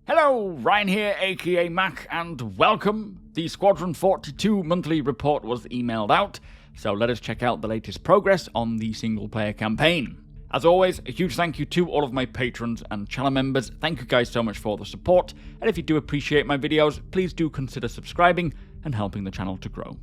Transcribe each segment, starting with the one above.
Hello, Ryan here, aka Mac, and welcome. The Squadron 42 monthly report was emailed out, so let us check out the latest progress on the single-player campaign. As always, a huge thank you to all of my patrons and channel members. Thank you guys so much for the support, and if you do appreciate my videos, please do consider subscribing and helping the channel to grow.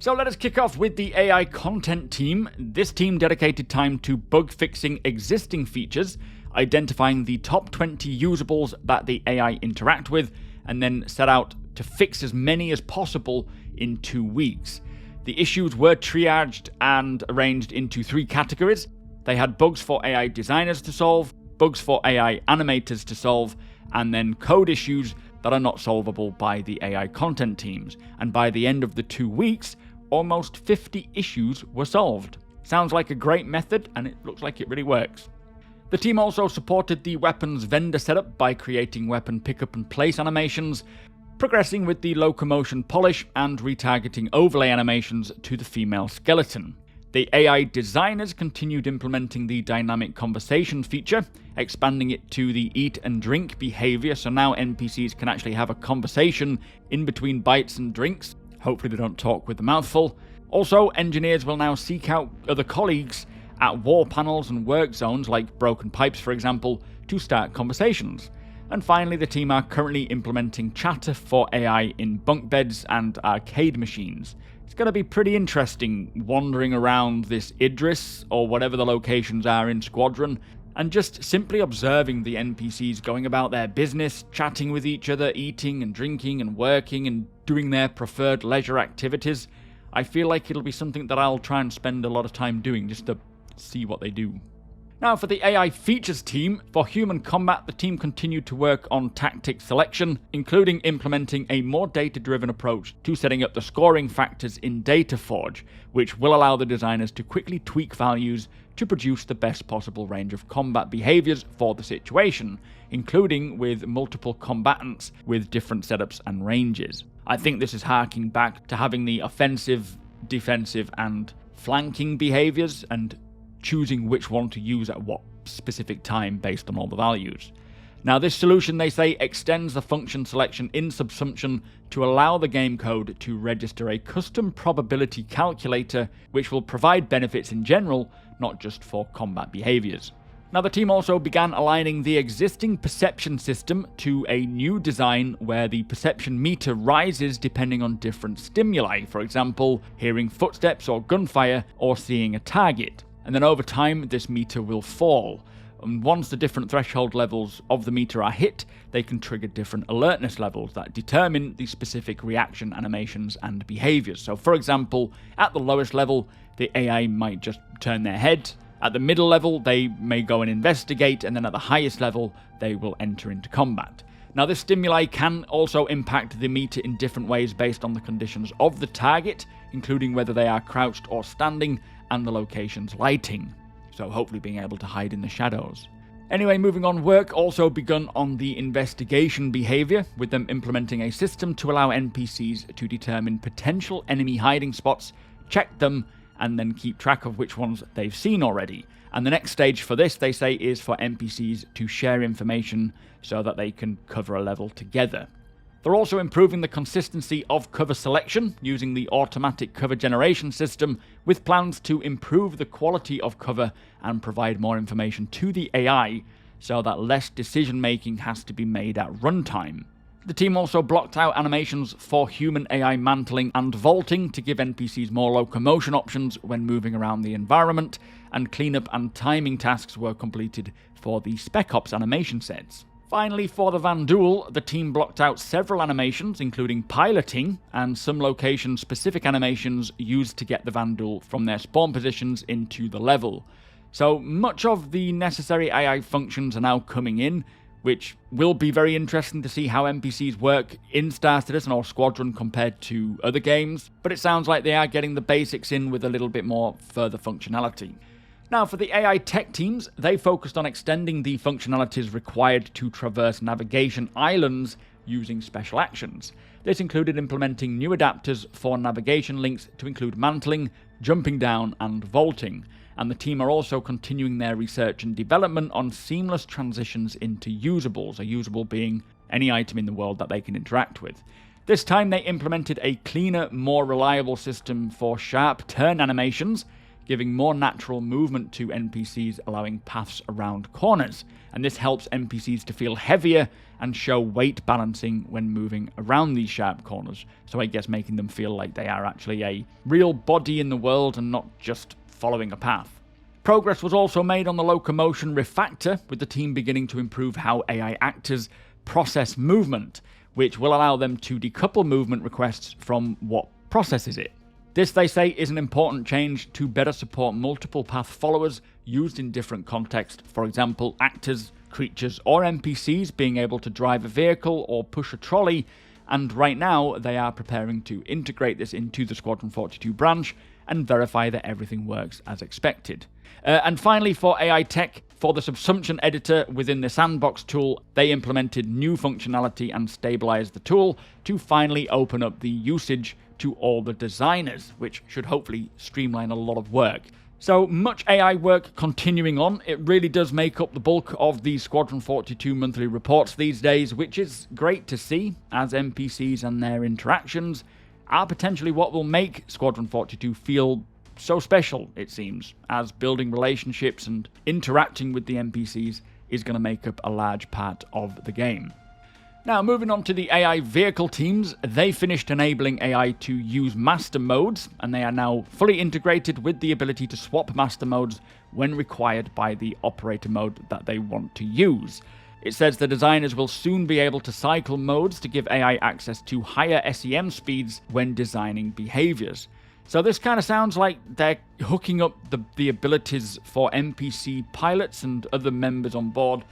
So let us kick off with the AI content team. This team dedicated time to bug fixing existing features, identifying the top 20 usables that the AI interact with, and then set out to fix as many as possible in 2 weeks. The issues were triaged and arranged into 3 categories. They had bugs for AI designers to solve, bugs for AI animators to solve, and then code issues that are not solvable by the AI content teams. And by the end of the 2 weeks, almost 50 issues were solved. Sounds like a great method, and it looks like it really works. The team also supported the weapons vendor setup by creating weapon pickup and place animations, progressing with the locomotion polish and retargeting overlay animations to the female skeleton. The AI designers continued implementing the dynamic conversation feature, expanding it to the eat and drink behavior, so now NPCs can actually have a conversation in between bites and drinks. Hopefully they don't talk with the mouthful. Also, engineers will now seek out other colleagues at war panels and work zones, like broken pipes for example, to start conversations. And finally, the team are currently implementing chatter for AI in bunk beds and arcade machines. It's going to be pretty interesting wandering around this Idris, or whatever the locations are in Squadron, and just simply observing the NPCs going about their business, chatting with each other, eating and drinking and working and doing their preferred leisure activities. I feel like it'll be something that I'll try and spend a lot of time doing, just to see what they do. Now for the AI features team, for human combat the team continued to work on tactic selection, including implementing a more data-driven approach to setting up the scoring factors in DataForge, which will allow the designers to quickly tweak values to produce the best possible range of combat behaviors for the situation, including with multiple combatants with different setups and ranges. I think this is harking back to having the offensive, defensive and flanking behaviors and choosing which one to use at what specific time based on all the values. Now this solution, they say, extends the function selection in Subsumption to allow the game code to register a custom probability calculator which will provide benefits in general, not just for combat behaviors. Now the team also began aligning the existing perception system to a new design where the perception meter rises depending on different stimuli, for example, hearing footsteps or gunfire or seeing a target. And then over time, this meter will fall. And once the different threshold levels of the meter are hit, they can trigger different alertness levels that determine the specific reaction animations and behaviors. So for example, at the lowest level, the AI might just turn their head. At the middle level, they may go and investigate, and then at the highest level, they will enter into combat. Now this stimuli can also impact the meter in different ways based on the conditions of the target, including whether they are crouched or standing, and the location's lighting, so hopefully being able to hide in the shadows. Anyway, moving on, work also begun on the investigation behavior, with them implementing a system to allow NPCs to determine potential enemy hiding spots, check them, and then keep track of which ones they've seen already. And the next stage for this, they say, is for NPCs to share information so that they can cover a level together. They're also improving the consistency of cover selection using the automatic cover generation system, with plans to improve the quality of cover and provide more information to the AI so that less decision making has to be made at runtime. The team also blocked out animations for human AI mantling and vaulting to give NPCs more locomotion options when moving around the environment, and cleanup and timing tasks were completed for the Spec Ops animation sets. Finally, for the Vanduul, the team blocked out several animations, including piloting, and some location-specific animations used to get the Vanduul from their spawn positions into the level. So much of the necessary AI functions are now coming in, which will be very interesting to see how NPCs work in Star Citizen or Squadron compared to other games, but it sounds like they are getting the basics in with a little bit more further functionality. Now for the AI tech teams, they focused on extending the functionalities required to traverse navigation islands using special actions. This included implementing new adapters for navigation links to include mantling, jumping down and vaulting, and the team are also continuing their research and development on seamless transitions into usables, a usable being any item in the world that they can interact with. This time they implemented a cleaner, more reliable system for sharp turn animations, giving more natural movement to NPCs, allowing paths around corners. And this helps NPCs to feel heavier and show weight balancing when moving around these sharp corners. So I guess making them feel like they are actually a real body in the world and not just following a path. Progress was also made on the locomotion refactor, with the team beginning to improve how AI actors process movement, which will allow them to decouple movement requests from what processes it. This, they say, is an important change to better support multiple path followers used in different contexts. For example, actors, creatures, or NPCs being able to drive a vehicle or push a trolley, and right now they are preparing to integrate this into the Squadron 42 branch and verify that everything works as expected. And finally, for AI tech, for the subsumption editor within the sandbox tool, they implemented new functionality and stabilized the tool to finally open up the usage to all the designers, which should hopefully streamline a lot of work. So much AI work continuing on. It really does make up the bulk of the Squadron 42 monthly reports these days, which is great to see, as NPCs and their interactions are potentially what will make Squadron 42 feel so special, it seems, as building relationships and interacting with the NPCs is going to make up a large part of the game. Now, moving on to the AI vehicle teams, they finished enabling AI to use master modes, and they are now fully integrated with the ability to swap master modes when required by the operator mode that they want to use. It says the designers will soon be able to cycle modes to give AI access to higher SEM speeds when designing behaviors. So this kind of sounds like they're hooking up the abilities for NPC pilots and other members on board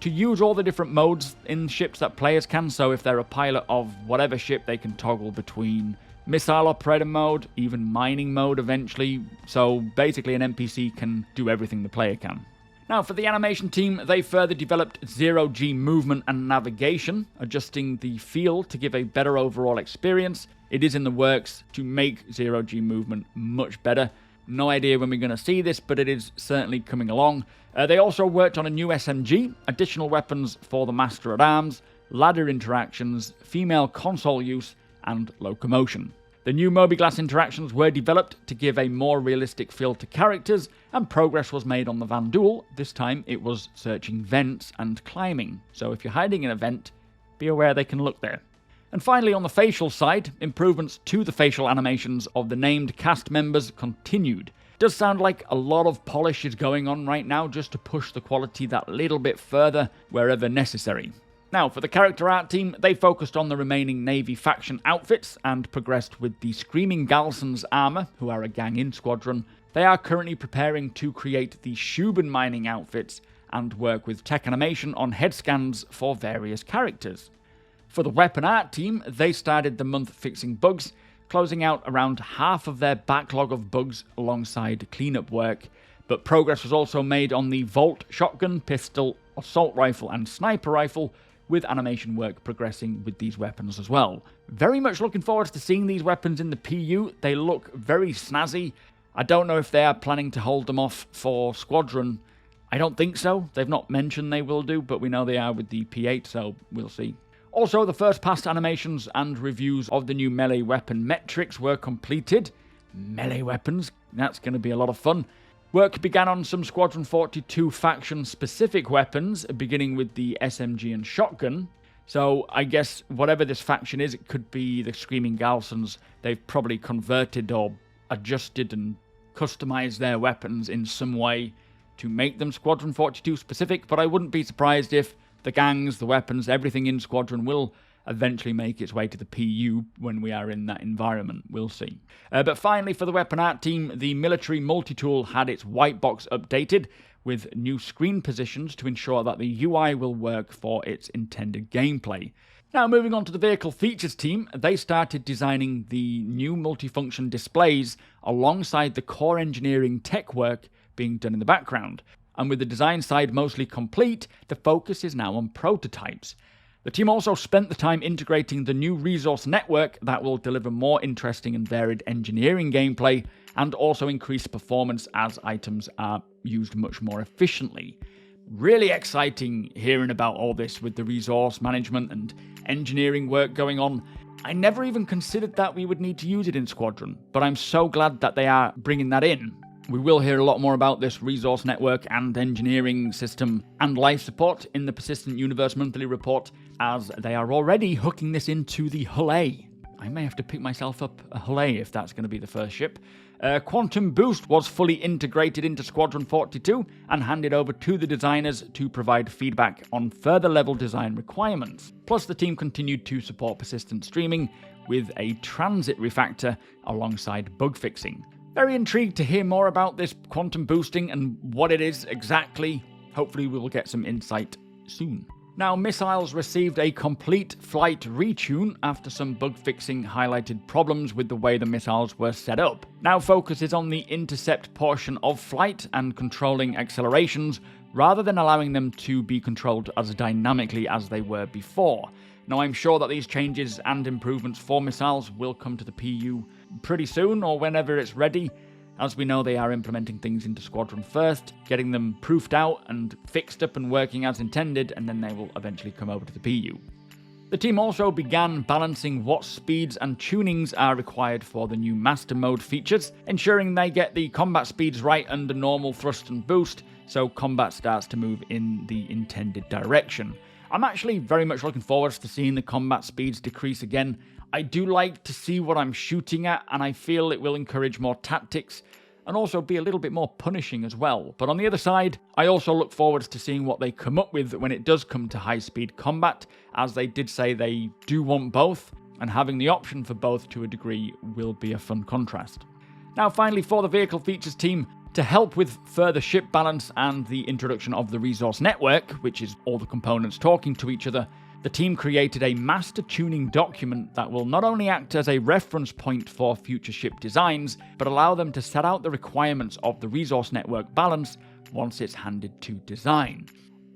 to use all the different modes in ships that players can. So if they're a pilot of whatever ship, they can toggle between missile operator mode, even mining mode eventually. So basically an NPC can do everything the player can. Now for the animation team, they further developed zero-G movement and navigation, adjusting the feel to give a better overall experience. It is in the works to make zero-G movement much better. No idea when we're going to see this, but it is certainly coming along. They also worked on a new SMG, additional weapons for the Master at Arms, ladder interactions, female console use, and locomotion. The new mobiGlass interactions were developed to give a more realistic feel to characters, and progress was made on the Vanduul. This time it was searching vents and climbing, so if you're hiding in a vent, be aware they can look there. And finally, on the facial side, improvements to the facial animations of the named cast members continued. Does sound like a lot of polish is going on right now just to push the quality that little bit further wherever necessary. Now, for the character art team, they focused on the remaining Navy faction outfits and progressed with the Screaming Galson's armor, who are a gang in Squadron. They are currently preparing to create the Shuban mining outfits and work with tech animation on head scans for various characters. For the weapon art team, they started the month fixing bugs, closing out around half of their backlog of bugs alongside cleanup work, but progress was also made on the Volt shotgun, pistol, assault rifle and sniper rifle, with animation work progressing with these weapons as well. Very much looking forward to seeing these weapons in the PU. They look very snazzy. I don't know if they are planning to hold them off for Squadron. I don't think so. They've not mentioned they will do, but we know they are with the P8, so we'll see. Also, the first pass animations and reviews of the new melee weapon metrics were completed. Melee weapons, that's going to be a lot of fun. Work began on some Squadron 42 faction-specific weapons, beginning with the SMG and shotgun. So I guess whatever this faction is, it could be the Screaming Galsons. They've probably converted or adjusted and customized their weapons in some way to make them Squadron 42 specific, but I wouldn't be surprised if the gangs, the weapons, everything in Squadron will eventually make its way to the PU when we are in that environment. We'll see. But finally, for the weapon art team, the military multi-tool had its white box updated with new screen positions to ensure that the UI will work for its intended gameplay. Now, moving on to the vehicle features team, they started designing the new multifunction displays alongside the core engineering tech work being done in the background. And with the design side mostly complete, the focus is now on prototypes. The team also spent the time integrating the new resource network that will deliver more interesting and varied engineering gameplay and also increase performance as items are used much more efficiently. Really exciting hearing about all this with the resource management and engineering work going on. I never even considered that we would need to use it in Squadron, but I'm so glad that they are bringing that in. We will hear a lot more about this resource network and engineering system and life support in the Persistent Universe Monthly Report, as they are already hooking this into the Hull A. I may have to pick myself up a Hull A if that's going to be the first ship. Quantum Boost was fully integrated into Squadron 42 and handed over to the designers to provide feedback on further level design requirements. Plus, the team continued to support persistent streaming with a transit refactor alongside bug fixing. Very intrigued to hear more about this quantum boosting and what it is exactly. Hopefully we will get some insight soon. Now, missiles received a complete flight retune after some bug fixing highlighted problems with the way the missiles were set up. Now focus is on the intercept portion of flight and controlling accelerations, rather than allowing them to be controlled as dynamically as they were before. Now, I'm sure that these changes and improvements for missiles will come to the PU pretty soon, or whenever it's ready. As we know, they are implementing things into Squadron first, getting them proofed out and fixed up and working as intended, and then they will eventually come over to the PU. The team also began balancing what speeds and tunings are required for the new Master Mode features, ensuring they get the combat speeds right under normal thrust and boost, so combat starts to move in the intended direction. I'm actually very much looking forward to seeing the combat speeds decrease again. I do like to see what I'm shooting at, and I feel it will encourage more tactics and also be a little bit more punishing as well. But on the other side, I also look forward to seeing what they come up with when it does come to high-speed combat, as they did say they do want both, and having the option for both to a degree will be a fun contrast. Now finally, for the vehicle features team, to help with further ship balance and the introduction of the resource network, which is all the components talking to each other, the team created a master tuning document that will not only act as a reference point for future ship designs, but allow them to set out the requirements of the resource network balance once it's handed to design.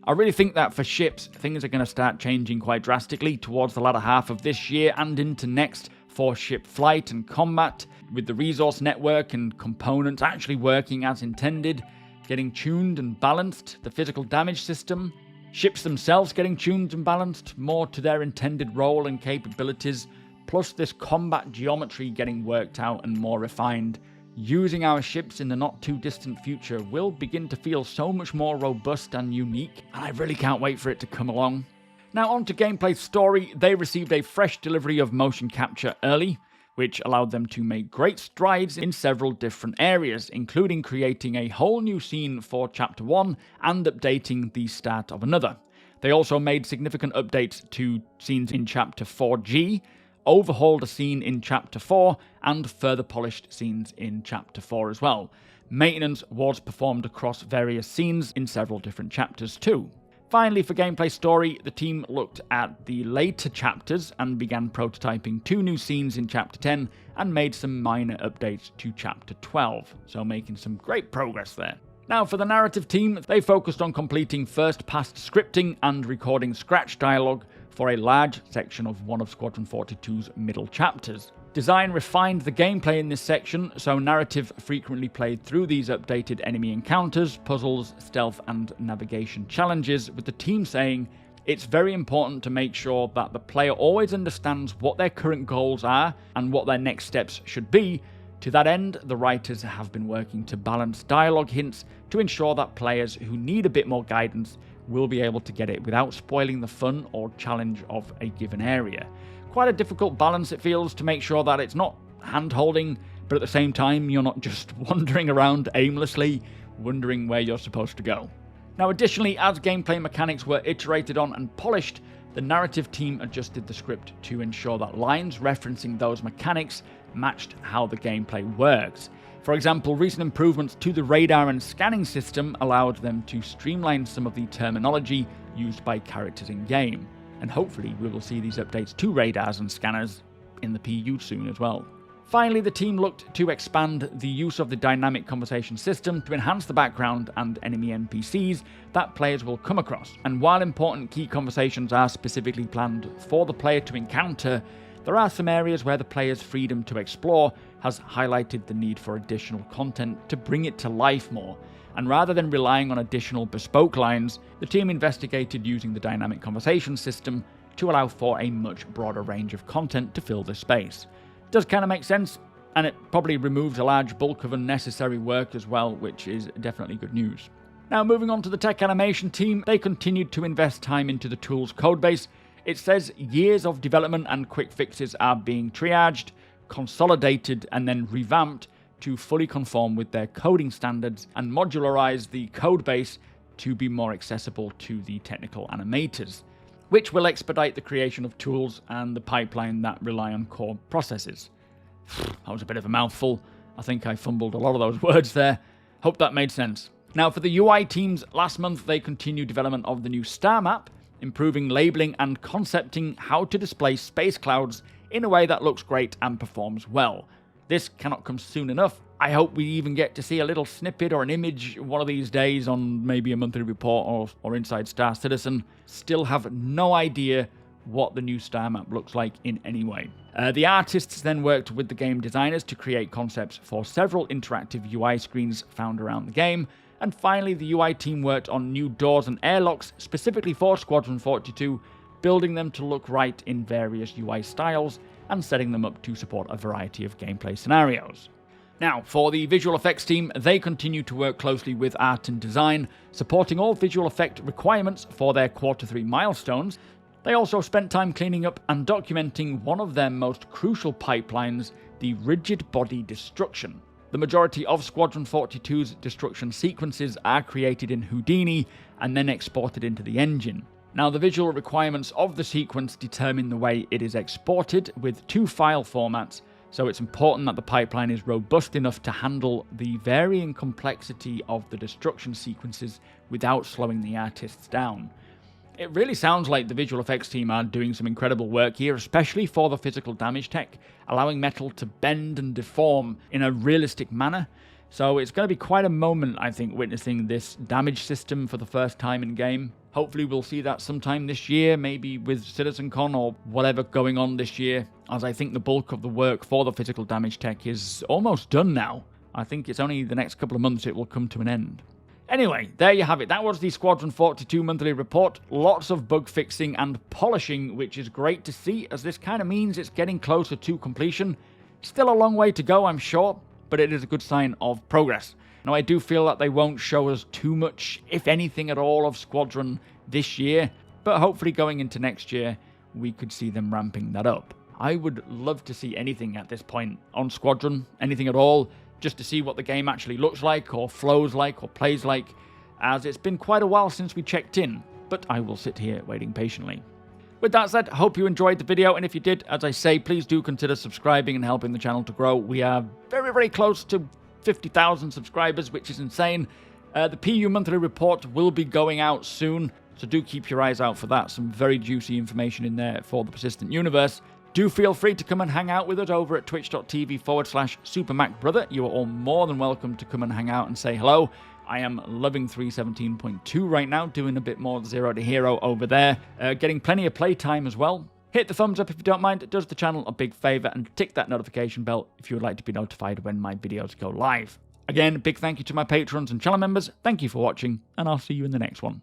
I really think that for ships, things are going to start changing quite drastically towards the latter half of this year and into next for ship flight and combat, with the resource network and components actually working as intended, getting tuned and balanced, the physical damage system, ships themselves getting tuned and balanced more to their intended role and capabilities, plus this combat geometry getting worked out and more refined. Using our ships in the not too distant future will begin to feel so much more robust and unique, and I really can't wait for it to come along. Now on to gameplay story. They received a fresh delivery of motion capture early, which allowed them to make great strides in several different areas, including creating a whole new scene for Chapter 1 and updating the start of another. They also made significant updates to scenes in Chapter 4G, overhauled a scene in Chapter 4, and further polished scenes in Chapter 4 as well. Maintenance was performed across various scenes in several different chapters too. Finally, for gameplay story, the team looked at the later chapters and began prototyping 2 new scenes in Chapter 10 and made some minor updates to Chapter 12, so making some great progress there. Now for the narrative team, they focused on completing first-pass scripting and recording scratch dialogue for a large section of one of Squadron 42's middle chapters. Design refined the gameplay in this section, so narrative frequently played through these updated enemy encounters, puzzles, stealth and navigation challenges, with the team saying it's very important to make sure that the player always understands what their current goals are and what their next steps should be. To that end, the writers have been working to balance dialogue hints to ensure that players who need a bit more guidance will be able to get it without spoiling the fun or challenge of a given area. Quite a difficult balance it feels to make sure that it's not hand-holding, but at the same time you're not just wandering around aimlessly, wondering where you're supposed to go. Now additionally, as gameplay mechanics were iterated on and polished, the narrative team adjusted the script to ensure that lines referencing those mechanics matched how the gameplay works. For example, recent improvements to the radar and scanning system allowed them to streamline some of the terminology used by characters in-game. And hopefully we will see these updates to radars and scanners in the PU soon as well. Finally, the team looked to expand the use of the dynamic conversation system to enhance the background and enemy NPCs that players will come across. And while important key conversations are specifically planned for the player to encounter, there are some areas where the player's freedom to explore has highlighted the need for additional content to bring it to life more, and rather than relying on additional bespoke lines, the team investigated using the dynamic conversation system to allow for a much broader range of content to fill this space. It does kind of make sense, and it probably removes a large bulk of unnecessary work as well, which is definitely good news. Now moving on to the tech animation team, they continued to invest time into the tool's codebase. It says years of development and quick fixes are being triaged, consolidated, and then revamped to fully conform with their coding standards and modularize the codebase to be more accessible to the technical animators, which will expedite the creation of tools and the pipeline that rely on core processes. That was a bit of a mouthful. I think I fumbled a lot of those words there. Hope that made sense. Now for the UI teams, last month they continued development of the new StarMap, improving labeling and concepting how to display space clouds in a way that looks great and performs well. This cannot come soon enough. I hope we even get to see a little snippet or an image one of these days on maybe a monthly report or Inside Star Citizen. Still have no idea what the new StarMap looks like in any way. The artists then worked with the game designers to create concepts for several interactive UI screens found around the game. And finally, the UI team worked on new doors and airlocks specifically for Squadron 42, building them to look right in various UI styles and setting them up to support a variety of gameplay scenarios. Now, for the visual effects team, they continue to work closely with art and design, supporting all visual effect requirements for their Q3 milestones. They also spent time cleaning up and documenting one of their most crucial pipelines, the rigid body destruction. The majority of Squadron 42's destruction sequences are created in Houdini and then exported into the engine. Now, the visual requirements of the sequence determine the way it is exported with two file formats, so it's important that the pipeline is robust enough to handle the varying complexity of the destruction sequences without slowing the artists down. It really sounds like the visual effects team are doing some incredible work here, especially for the physical damage tech, allowing metal to bend and deform in a realistic manner. So it's going to be quite a moment, I think, witnessing this damage system for the first time in game. Hopefully we'll see that sometime this year, maybe with CitizenCon or whatever going on this year, as I think the bulk of the work for the physical damage tech is almost done now. I think it's only the next couple of months it will come to an end. Anyway, there you have it. That was the Squadron 42 monthly report. Lots of bug fixing and polishing, which is great to see, as this kind of means it's getting closer to completion. Still a long way to go, I'm sure, but it is a good sign of progress. Now, I do feel that they won't show us too much, if anything at all, of Squadron this year, but hopefully going into next year, we could see them ramping that up. I would love to see anything at this point on Squadron, anything at all, just to see what the game actually looks like, or flows like, or plays like, as it's been quite a while since we checked in, but I will sit here waiting patiently. With that said, I hope you enjoyed the video, and if you did, as I say, please do consider subscribing and helping the channel to grow. We are very, very close to 50,000 subscribers, which is insane. The PU monthly report will be going out soon, so do keep your eyes out for that. Some very juicy information in there for the Persistent Universe. Do feel free to come and hang out with us over at twitch.tv/supermacbrother. You are all more than welcome to come and hang out and say hello. I am loving 3.17.2 right now, doing a bit more Zero to Hero over there, getting plenty of playtime as well. Hit the thumbs up if you don't mind, it does the channel a big favour, and tick that notification bell if you would like to be notified when my videos go live. Again, big thank you to my patrons and channel members, thank you for watching, and I'll see you in the next one.